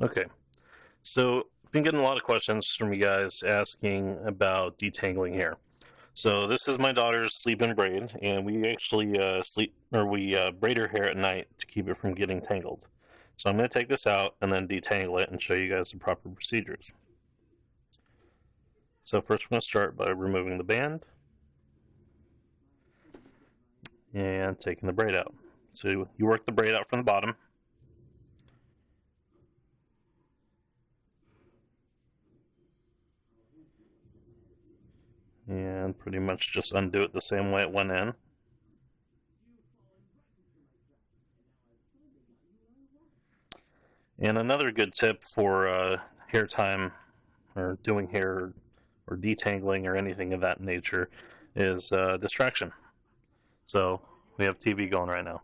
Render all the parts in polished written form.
Okay, so I've been getting a lot of questions from you guys asking about detangling hair. So this is my daughter's sleep-in braid, and we actually braid her hair at night to keep it from getting tangled. So I'm going to take this out and then detangle it and show you guys the proper procedures. So first we're going to start by removing the band and taking the braid out. So you work the braid out from the bottom. And pretty much just undo it the same way it went in. And another good tip for hair time or doing hair or detangling or anything of that nature is distraction. So we have TV going right now.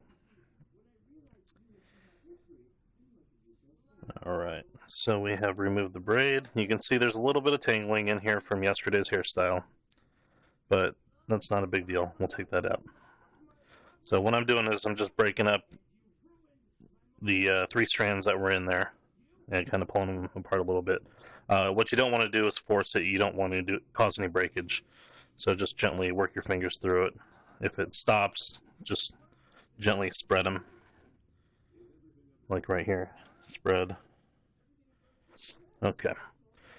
Alright, so we have removed the braid. You can see there's a little bit of tangling in here from yesterday's hairstyle, but that's not a big deal. We'll take that out. So what I'm doing is I'm just breaking up the 3 strands that were in there and kind of pulling them apart a little bit. What you don't want to do is force it. You don't want to cause any breakage. So just gently work your fingers through it. If it stops, just gently spread them. Like right here. Spread. Okay.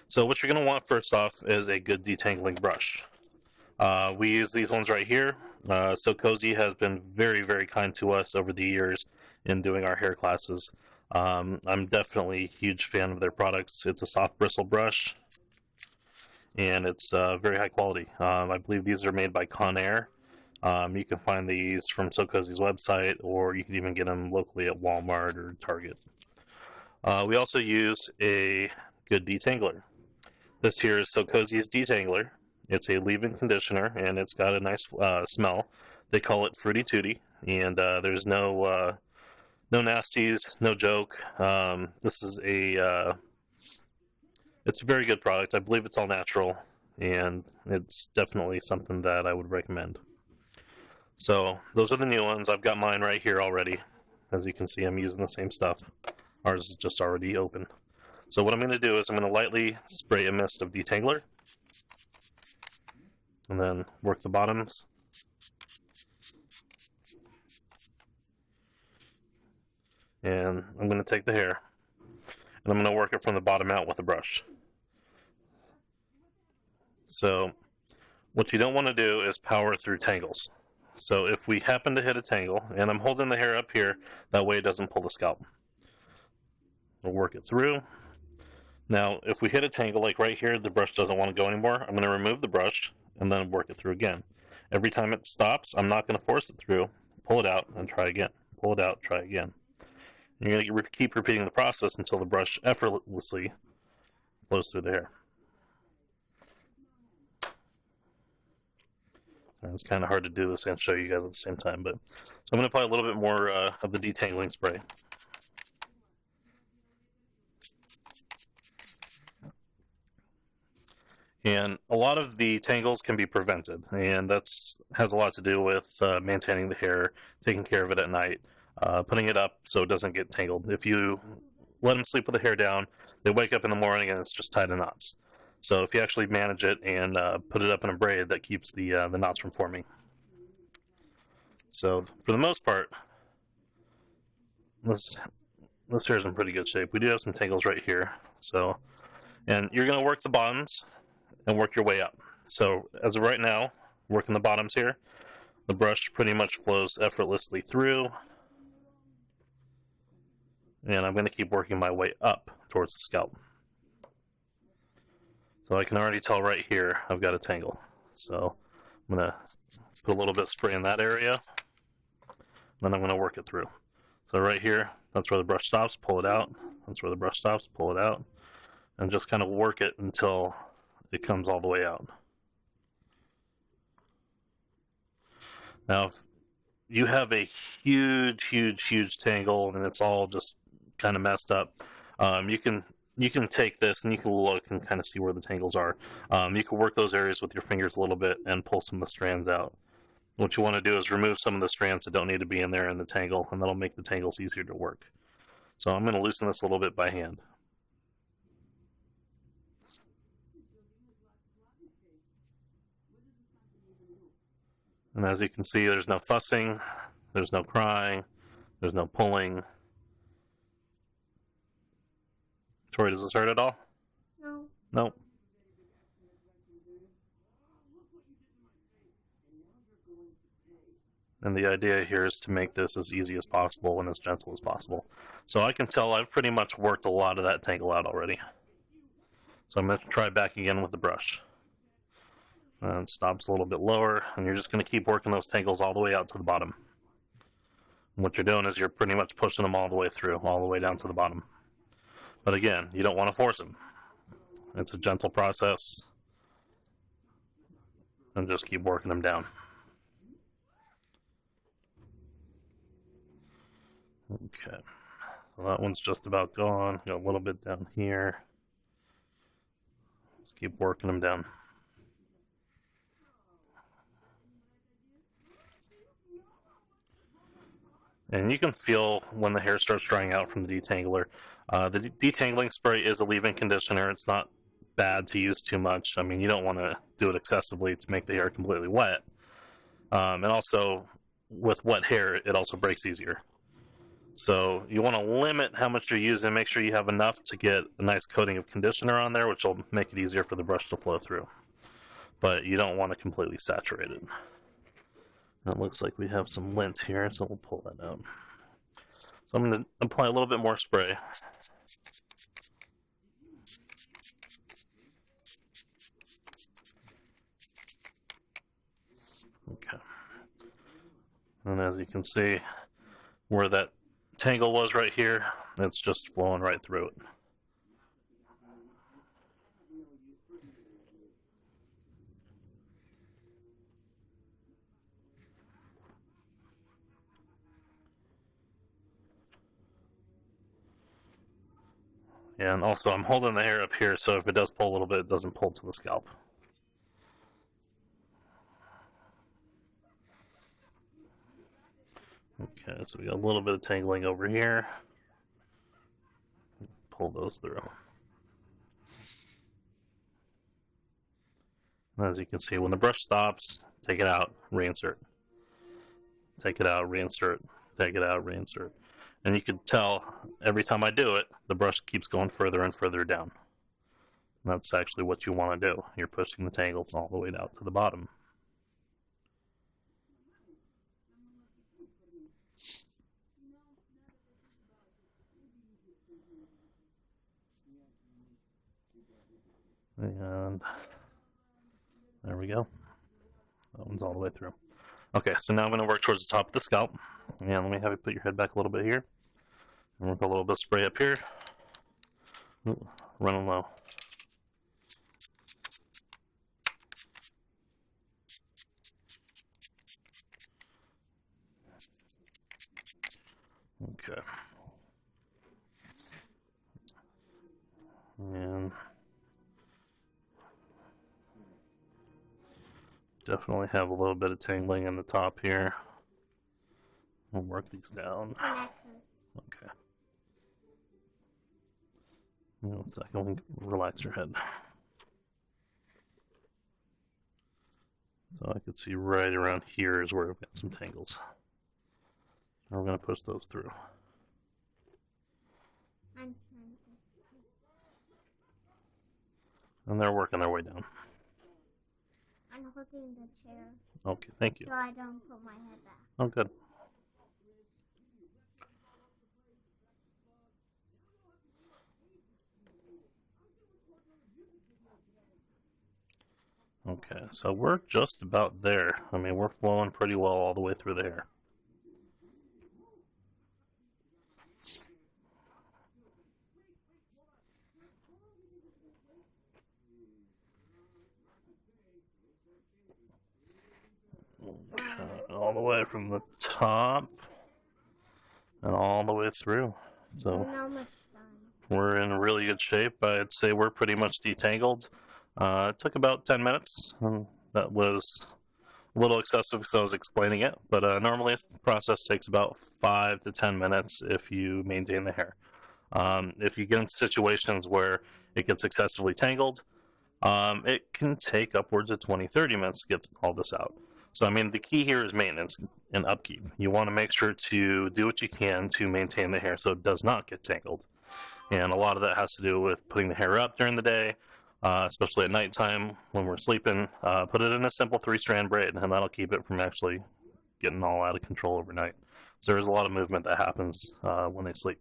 So what you're going to want first off is a good detangling brush. We use these ones right here. So Cozy has been very, very kind to us over the years in doing our hair classes. I'm definitely a huge fan of their products. It's a soft bristle brush, and it's very high quality. I believe these are made by Conair. You can find these from So Cozy's website, or you can even get them locally at Walmart or Target. We also use a good detangler. This here is So Cozy's Detangler. It's a leave-in conditioner, and it's got a nice smell. They call it Fruity Tooty, and there's no nasties, no joke. This is it's a very good product. I believe it's all natural, and it's definitely something that I would recommend. So those are the new ones. I've got mine right here already. As you can see, I'm using the same stuff. Ours is just already open. So what I'm going to do is I'm going to lightly spray a mist of detangler, and then work the bottoms. And I'm going to take the hair, and I'm going to work it from the bottom out with a brush. So what you don't want to do is power through tangles. So if we happen to hit a tangle, and I'm holding the hair up here, that way it doesn't pull the scalp. We'll work it through. Now, if we hit a tangle like right here, the brush doesn't want to go anymore, I'm going to remove the brush and then work it through again. Every time it stops, I'm not going to force it through. Pull it out and try again. Pull it out, try again. And you're going to keep repeating the process until the brush effortlessly flows through the hair. And it's kind of hard to do this and show you guys at the same time, but so I'm going to apply a little bit more of the detangling spray. And a lot of the tangles can be prevented, and that's has a lot to do with maintaining the hair, taking care of it at night, putting it up so it doesn't get tangled. If you let them sleep with the hair down, they wake up in the morning and it's just tied in knots. So if you actually manage it and put it up in a braid, that keeps the knots from forming. So for the most part, this hair is in pretty good shape. We do have some tangles right here. So, and you're going to work the bottoms and work your way up. So as of right now, working the bottoms here, the brush pretty much flows effortlessly through, and I'm going to keep working my way up towards the scalp. So I can already tell right here I've got a tangle. So I'm going to put a little bit of spray in that area, then I'm going to work it through. So right here, that's where the brush stops, pull it out. That's where the brush stops, pull it out, and just kind of work it until it comes all the way out. Now, if you have a huge tangle and it's all just kind of messed up, you can take this and you can look and kind of see where the tangles are. You can work those areas with your fingers a little bit and pull some of the strands out. What you want to do is remove some of the strands that don't need to be in there in the tangle, and that'll make the tangles easier to work. So I'm going to loosen this a little bit by hand. And as you can see, there's no fussing, there's no crying, there's no pulling. Tori, does this hurt at all? No. Nope. And the idea here is to make this as easy as possible and as gentle as possible. So I can tell I've pretty much worked a lot of that tangle out already. So I'm going to try back again with the brush. And it stops a little bit lower, and you're just going to keep working those tangles all the way out to the bottom. And what you're doing is you're pretty much pushing them all the way through, all the way down to the bottom. But again, you don't want to force them. It's a gentle process. And just keep working them down. Okay, so that one's just about gone. Got a little bit down here. Just keep working them down. And you can feel when the hair starts drying out from the detangler. The detangling spray is a leave-in conditioner. It's not bad to use too much. I mean, you don't want to do it excessively to make the hair completely wet. And also, with wet hair, it also breaks easier. So you want to limit how much you're using, make sure you have enough to get a nice coating of conditioner on there, which will make it easier for the brush to flow through. But you don't want to completely saturate it. It looks like we have some lint here, so we'll pull that out. So I'm going to apply a little bit more spray. Okay. And as you can see, where that tangle was right here, it's just flowing right through it. And also, I'm holding the hair up here, so if it does pull a little bit, it doesn't pull to the scalp. Okay, so we got a little bit of tangling over here. Pull those through. And as you can see, when the brush stops, take it out, reinsert. Take it out, reinsert. Take it out, reinsert. And you can tell every time I do it, the brush keeps going further and further down. And that's actually what you want to do. You're pushing the tangles all the way down to the bottom. And there we go. That one's all the way through. Okay, so now I'm going to work towards the top of the scalp. And let me have you put your head back a little bit here. And work a little bit of spray up here. Ooh, running low. Okay. And definitely have a little bit of tangling in the top here. We'll work these down. Okay. One second, relax your head. So I can see right around here is where I've got some tangles. And we're going to push those through. And they're working their way down. I'm holding the chair. Okay, thank you. So I don't put my head back. Oh, good. Okay, so we're just about there. I mean, we're flowing pretty well all the way through the hair. All the way from the top and all the way through. So we're in really good shape. I'd say we're pretty much detangled. It took about 10 minutes. That was a little excessive because I was explaining it, but normally the process takes about 5 to 10 minutes if you maintain the hair. If you get into situations where it gets excessively tangled, it can take upwards of 20-30 minutes to get all this out. So, I mean, the key here is maintenance and upkeep. You want to make sure to do what you can to maintain the hair so it does not get tangled. And a lot of that has to do with putting the hair up during the day, especially at nighttime when we're sleeping. Put it in a simple 3-strand braid, and that'll keep it from actually getting all out of control overnight. So there's a lot of movement that happens when they sleep.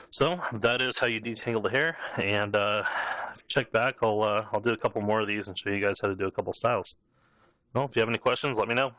So that is how you detangle the hair, and check back. I'll do a couple more of these and show you guys how to do a couple styles. Well, if you have any questions, let me know.